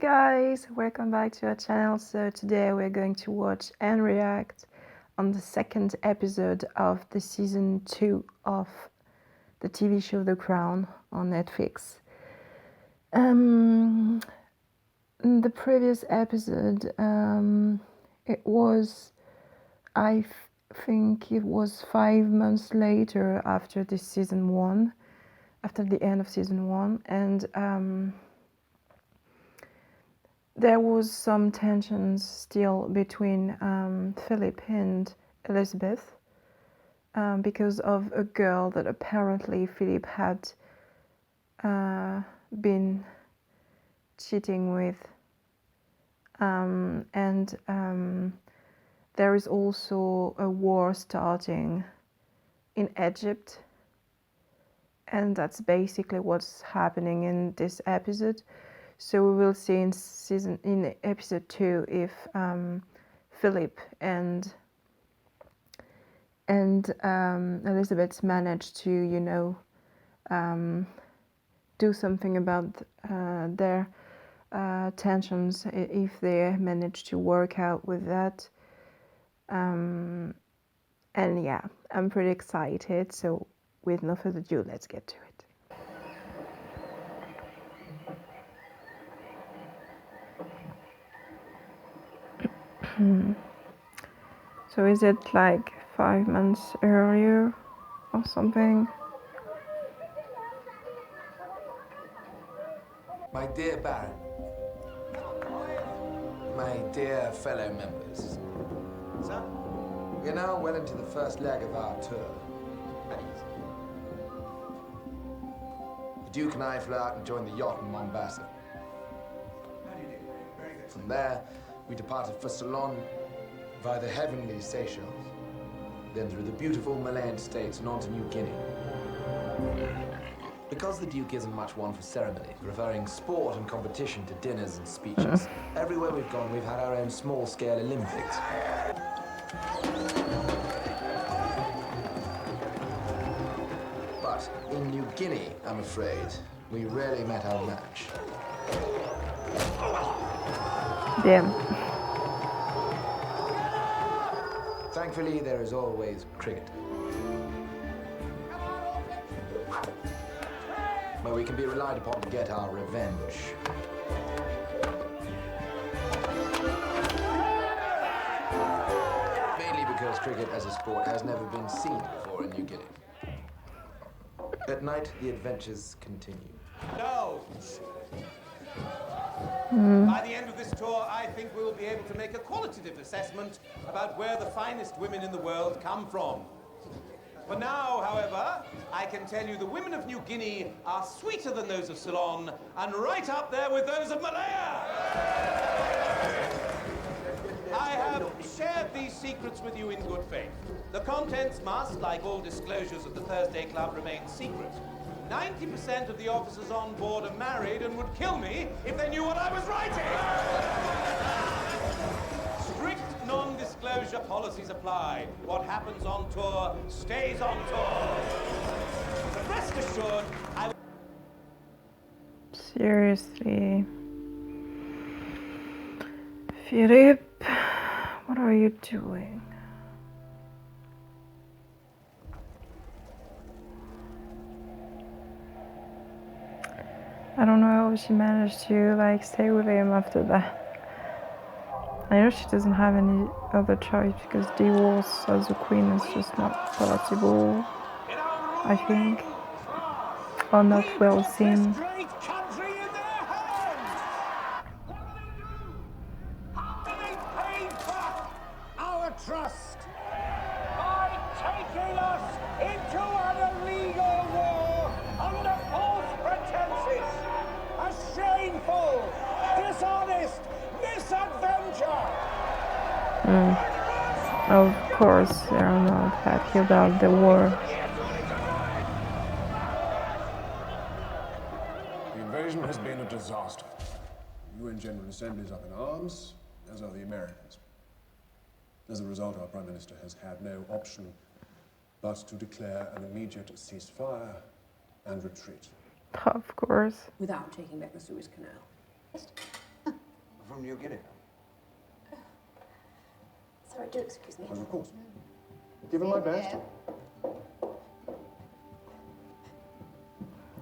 guys, welcome back to our channel. So today we're going to watch and react on the second episode of the season 2 of the TV show The Crown on Netflix. In the previous episode, it was, I think it was 5 months later after this season 1, after the end of season 1, and there was some tensions still between Philip and Elizabeth because of a girl that apparently Philip had been cheating with, and there is also a war starting in Egypt, and that's basically what's happening in this episode. So we will see in episode 2 if Philip and Elizabeth managed to, do something about their tensions, if they managed to work out with that. And yeah, I'm pretty excited. So with no further ado, let's get to it. So is it like 5 months earlier or something? My dear Baron, my dear fellow members, sir, we're now well into the first leg of our tour. The Duke and I flew out and joined the yacht in Mombasa. From there, we departed for Ceylon via the heavenly Seychelles, then through the beautiful Malayan states and on to New Guinea. Because the Duke isn't much one for ceremony, preferring sport and competition to dinners and speeches, everywhere we've gone, we've had our own small-scale Olympics. But in New Guinea, I'm afraid, we rarely met our match. Damn. Thankfully, there is always cricket, where we can be relied upon to get our revenge. Mainly because cricket as a sport has never been seen before in New Guinea. At night, the adventures continue. No. By the end of this tour, I think we will be able to make a qualitative assessment about where the finest women in the world come from. For now, however, I can tell you the women of New Guinea are sweeter than those of Ceylon and right up there with those of Malaya. I have shared these secrets with you in good faith. The contents must, like all disclosures of the Thursday Club, remain secret. 90% of the officers on board are married and would kill me if they knew what I was writing. Strict non-disclosure policies apply. What happens on tour stays on tour. But rest assured, I... Seriously. Philip, what are you doing? I don't know how she managed to stay with him after that. I know she doesn't have any other choice because divorce as a queen is just not possible, I think, or not well seen. Trust by taking us into an illegal war under false pretenses, a shameful, dishonest misadventure. Of course, they're not happy about the war. The invasion has been a disaster. The UN General Assembly is up in arms, as are the Americans. As a result, our Prime Minister has had no option but to declare an immediate ceasefire and retreat. Of course. Without taking back the Suez Canal. from New Guinea. Sorry, do excuse me. Of course. Give him my best.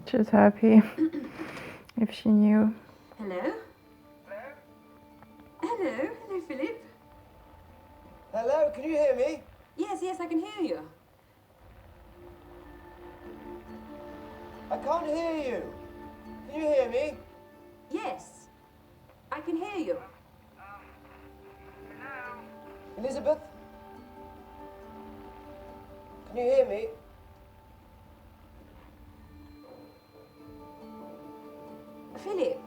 She's happy. If she knew. Hello? Hello? Hello, Philip? Hello, can you hear me? Yes, yes, I can hear you. I can't hear you. Can you hear me? Yes, I can hear you. Elizabeth? Can you hear me? Philip?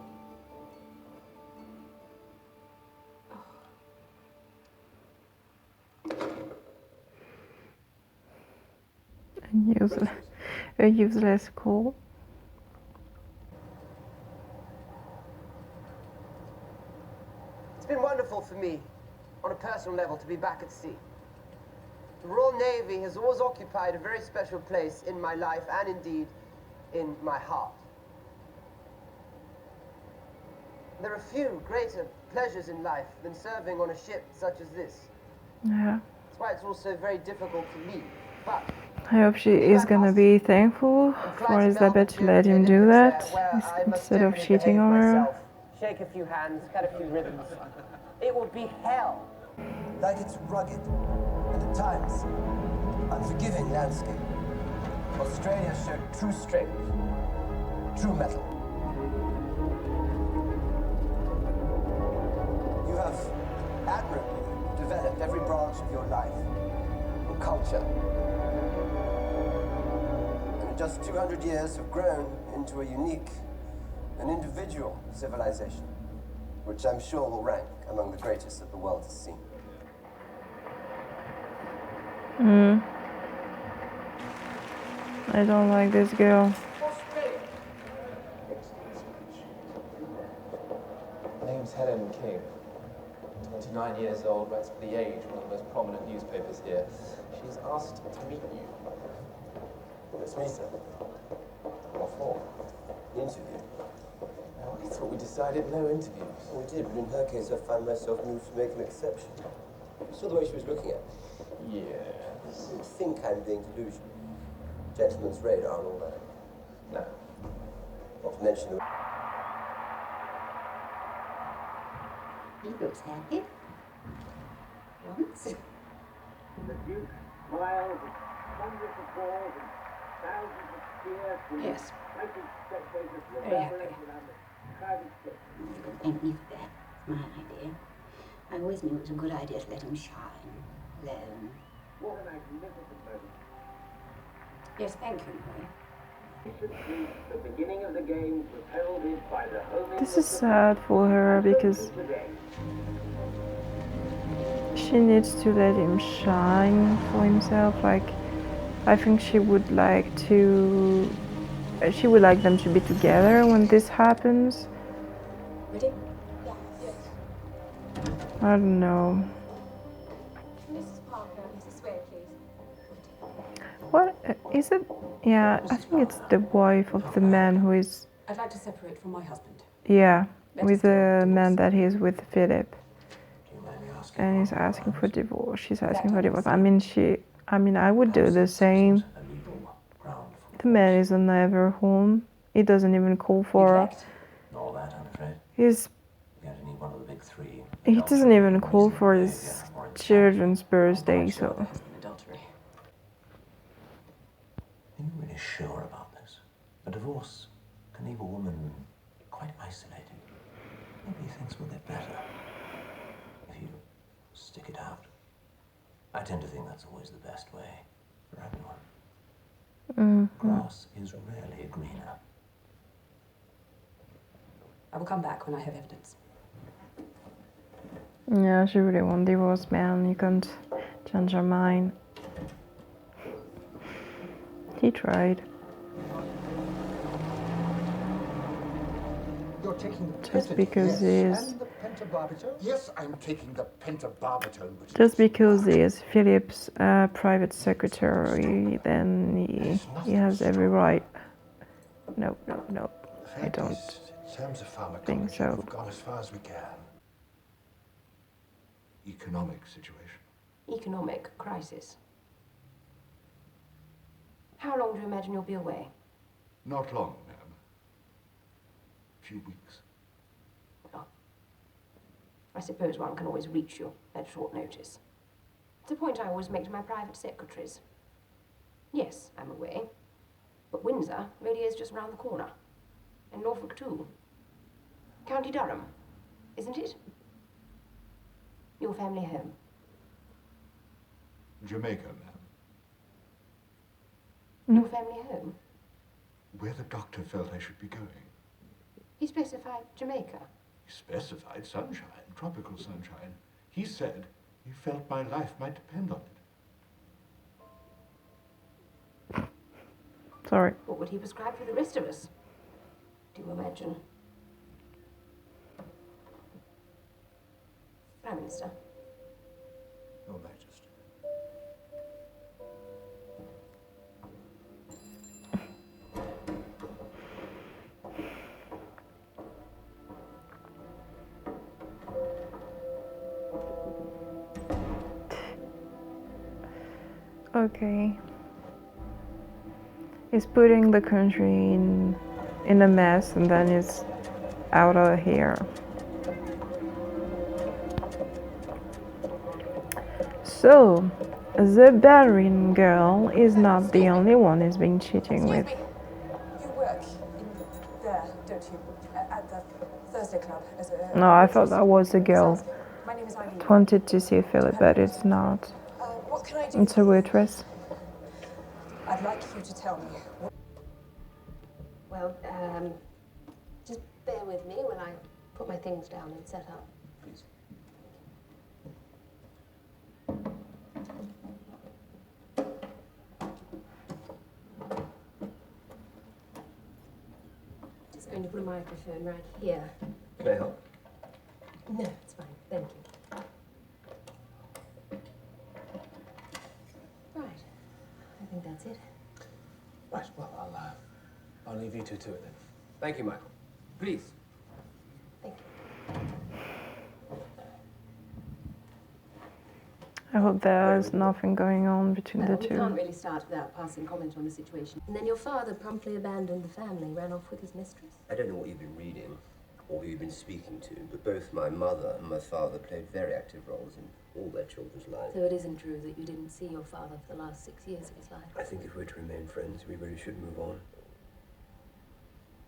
A useless call. It's been wonderful for me, on a personal level, to be back at sea. The Royal Navy has always occupied a very special place in my life and indeed in my heart. There are few greater pleasures in life than serving on a ship such as this. Yeah. That's why it's also very difficult to leave. But I hope she is gonna be thankful for Elizabeth to let him do that instead of cheating on her. Shake a few hands, cut a few ribbons. It will be hell. Like its rugged and at times unforgiving landscape, Australia showed true strength, true mettle. you have admirably developed every branch of your life and culture. And in just 200 years have grown into a unique and individual civilization, which I'm sure will rank among the greatest that the world has seen. I don't like this girl. Her name's Helen King. 29 years old, writes for The Age, one of the most prominent newspapers here. She's asked to meet you. It's me, sir. What for? The interview. Well, I thought we decided no interviews. We did, but in her case, I find myself moved to make an exception. You saw the way she was looking at me. Yes. You think I'm being delusional. Gentleman's radar and all that. No. Not to mention the... He looks happy. Once. The Duke smiles at hundreds of balls and thousands of cheers from Yes. excited spectators Very happy. reveling around the crowded stage. And if that's my idea, I always knew it was a good idea to let him shine alone. What a magnificent moment. Yes, thank you, Mary. Recently, the beginning of the games was heralded by the homing This of is the sad for her because today. she needs to let him shine for himself. Like, I think she would like them to be together when this happens. Ready? Yeah, yes. I don't know. Mrs. Parker, Mrs. Wade, please. What is it? Yeah, I think it's the wife of the man who is, I'd like to separate from my husband. yeah, with the man that he's with, Philip. And he's asking for divorce. She's asking for divorce. I mean, I would do the same. The man is never home. He doesn't even call for her. All that, I'm afraid. He's, You have to need one of the big three. he doesn't even call for his children's birthday, so. Adultery. Are you really sure about this? A divorce can leave a woman quite isolated. Maybe things will get better if you stick it out. I tend to think that's always the best way for everyone. Grass is rarely greener. I will come back when I have evidence. Yeah, she really won't divorce, man. You can't change her mind. He tried. You're taking the Just because he is. and the pentobarbital? Yes, I'm taking the pentobarbital. Just because he is Philip's private secretary, then he has every right. No, I don't In terms of pharmacology, think so. we've gone as far as we can. economic situation. Economic crisis. How long do you imagine you'll be away? Not long, ma'am. A few weeks. Well, I suppose one can always reach you at short notice. It's a point I always make to my private secretaries. Yes, I'm away. But Windsor really is just round the corner. And Norfolk too. County Durham, isn't it? Your family home. Jamaica, ma'am. Your family home? Where the doctor felt I should be going. He specified Jamaica. He specified sunshine, tropical sunshine. He said he felt my life might depend on it. Sorry. What would he prescribe for the rest of us? Do you imagine? Prime Minister. Your Majesty. Okay. He's putting the country in a mess and then it's out of here. So, the Barin girl is not the only one he's been cheating with. You work in there, don't you? At the Thursday Club as a... No, I thought that was a girl. My name is Eileen. Wanted to see Philip, but it's not. What can I do? It's a waitress. I'd like you to tell me. Well, just bear with me when I put my things down and set up. Please. Just going to put a microphone right here. Can I help? No, it's fine. Thank you. Right. I think that's it. Right, well, I'll leave you two to it then. Thank you, Michael. Please. Thank you. I hope there's nothing going on between Well, the we two. can't really start without passing comment on the situation. And then your father promptly abandoned the family, ran off with his mistress. I don't know what you've been reading or who you've been speaking to, but both my mother and my father played very active roles in all their children's lives. So it isn't true that you didn't see your father for the last 6 years of his life? I think if we're to remain friends, we really should move on.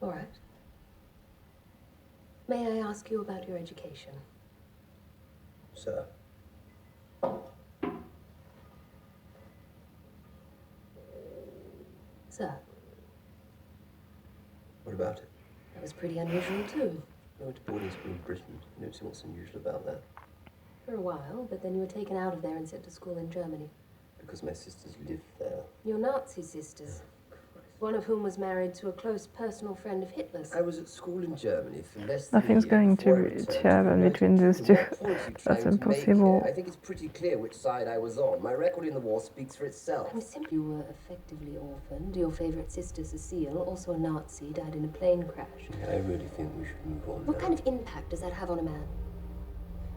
All right. May I ask you about your education? Sir? Sir, What about it? that was pretty unusual too. I went to boarding school in Britain. You don't see what's unusual about that. For a while, but then you were taken out of there and sent to school in Germany. Because my sisters lived there. Your Nazi sisters, one of whom was married to a close personal friend of Hitler's. I was at school in Germany for less than Nothing's a year going before I to returned happen the between United those Kingdom. two. What point are you That's trying to make impossible. here? I think it's pretty clear which side I was on. My record in the war speaks for itself. I'm simply... You were effectively orphaned. Your favourite sister, Cecile, also a Nazi, died in a plane crash. I really think we should move on What now. kind of impact does that have on a man?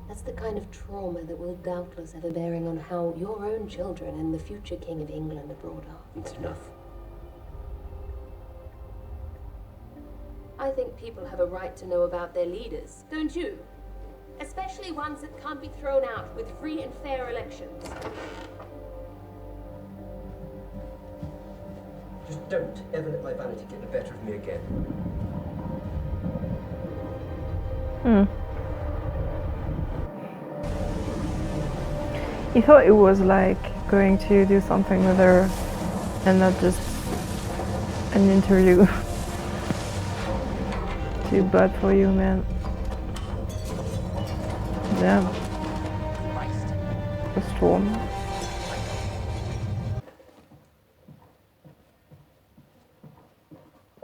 That's the kind of trauma that will doubtless have a bearing on how your own children and the future King of England are brought up. It's enough. I think people have a right to know about their leaders, don't you? Especially ones that can't be thrown out with free and fair elections. Just don't ever let my vanity get the better of me again. He thought it was like going to do something with her and not just an interview. Too bad for you, man. Damn. A storm.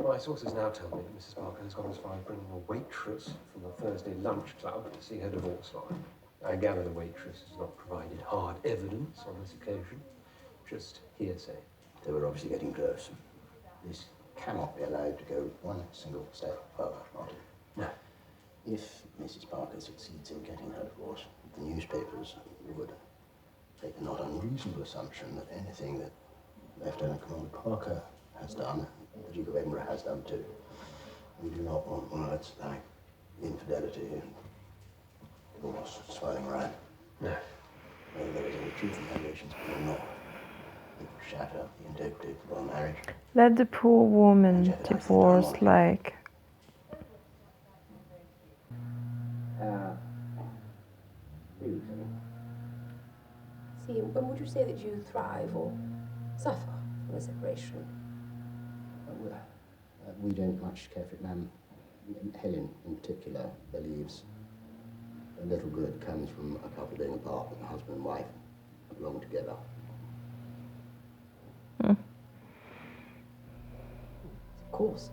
My sources now tell me that Mrs. Parker has gone as far as bringing a waitress from the Thursday lunch club to see her divorce lawyer. I gather the waitress has not provided hard evidence on this occasion, just hearsay. They were obviously getting close. This cannot be allowed to go one single step further, Martin. No. If Mrs. Parker succeeds in getting her divorce, the newspapers would make a not unreasonable assumption that anything that Lieutenant Commander Parker has done, the Duke of Edinburgh has done too. We do not want words like infidelity and divorce swirling around. No. Whether there is any truth in allegations or not, it would shatter the integrity of our marriage. Let the poor woman divorce like... See, when would you say that you thrive or suffer from a separation? We don't much care for it, ma'am. Helen, in particular, believes a little good comes from a couple being apart, but the husband and wife belong together. Mm. Of course.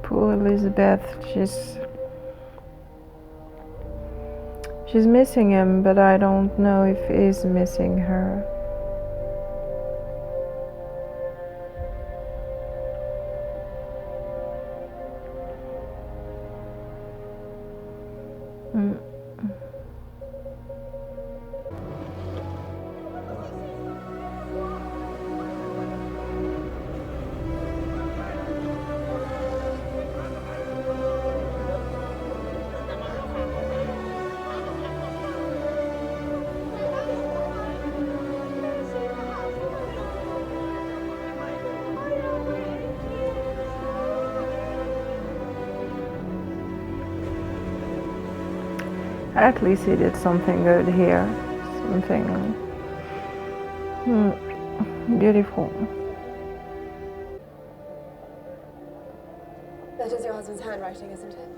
Poor Elizabeth, she's missing him, but I don't know if he's missing her. Mm. At least he did something good here. Something beautiful. That is your husband's handwriting, isn't it?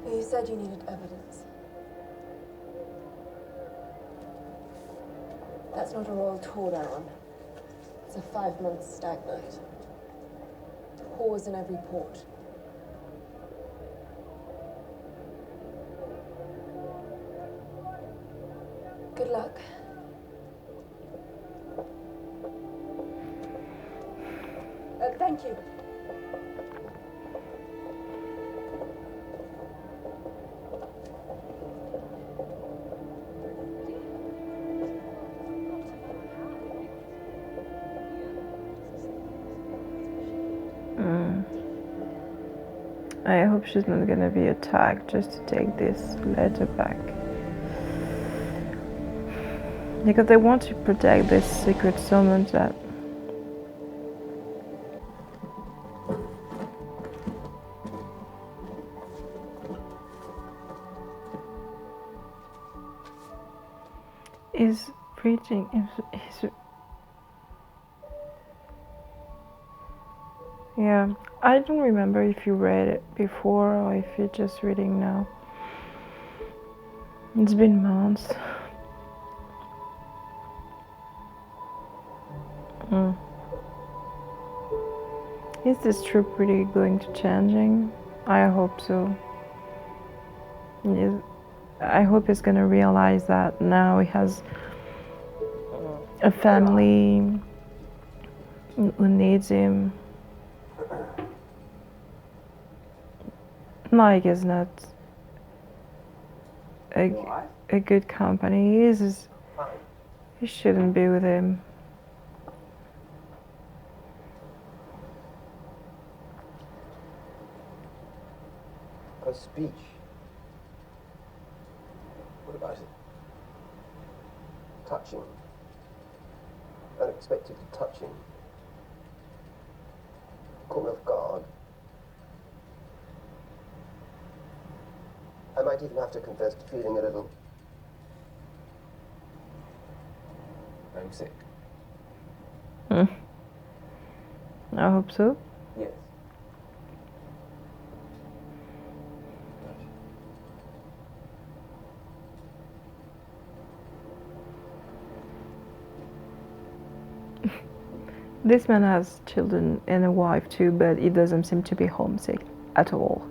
You said you needed evidence. That's not a royal tour they're on. It's a 5-month stag night. Whores in every port. Good luck. Thank you. I hope she's not gonna be attacked just to take this letter back. Because they want to protect this secret so much that... Is preaching... Yeah, I don't remember if you read it before or if you're just reading now. It's been months. Is this troop really going to changing? I hope so. Yes. I hope he's gonna realize that now he has a family who needs him. Mike is not a good company. He shouldn't be with him. A speech. What about it? Touching. Unexpectedly touching. Caught me off guard. I might even have to confess to feeling a little homesick. I hope so. Yes. This man has children and a wife too, but he doesn't seem to be homesick at all.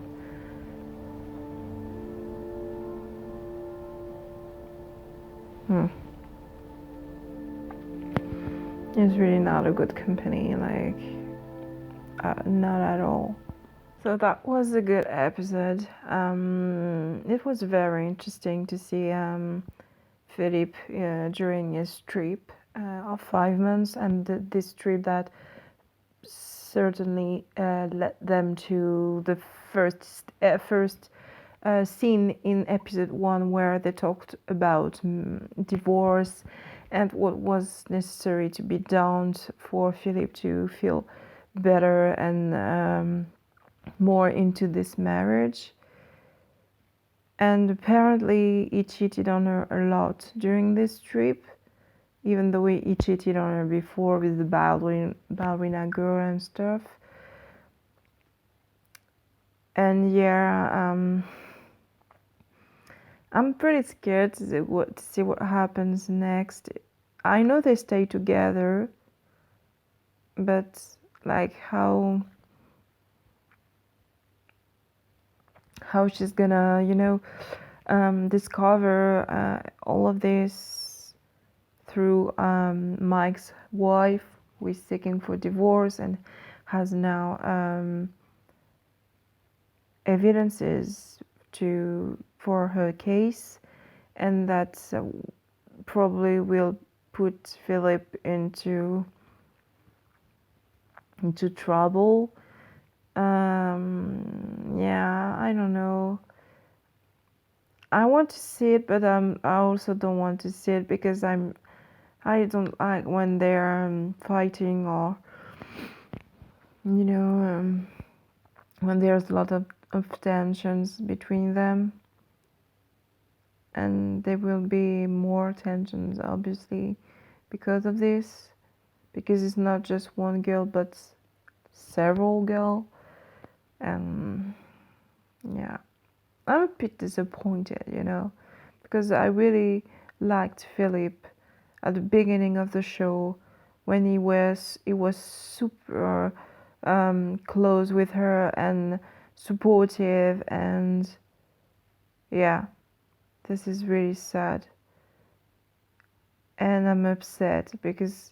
It's really not a good company, like, not at all. So that was a good episode. It was very interesting to see Philip during his trip of 5 months, and this trip that certainly led them to the first scene in episode 1 where they talked about divorce and what was necessary to be done for Philip to feel better and more into this marriage. And apparently he cheated on her a lot during this trip, even though he cheated on her before with the ballerina girl and stuff. And yeah, I'm pretty scared to see what happens next. I know they stay together, but like how she's gonna, discover all of this through Mike's wife, who is seeking for divorce and has now evidences for her case, and that probably will put Philip into trouble. Yeah, I don't know. I want to see it, but I also don't want to see it because I don't like when they're fighting, or when there's a lot of tensions between them. And there will be more tensions, obviously, because of this. Because it's not just one girl, but several girls. And yeah, I'm a bit disappointed, because I really liked Philip at the beginning of the show when he was super close with her and supportive, and yeah, this is really sad. And I'm upset because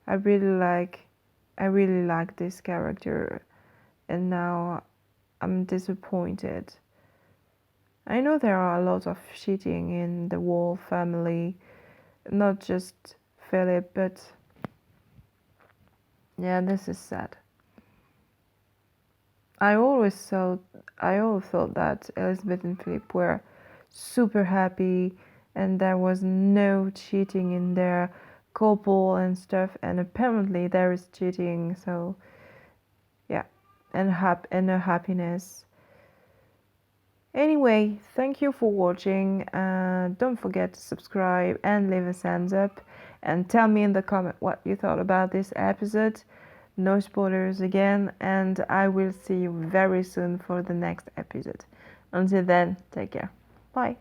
I really like this character, and now I'm disappointed. I know there are a lot of cheating in the Wall family, not just Philip, but yeah, this is sad. I always thought that Elizabeth and Philip were super happy and there was no cheating in their couple and stuff, and apparently there is cheating, so yeah, and a happiness. Anyway, thank you for watching. Don't forget to subscribe and leave a thumbs up, and tell me in the comment what you thought about this episode. No spoilers again, and I will see you very soon for the next episode. Until then, take care. Bye.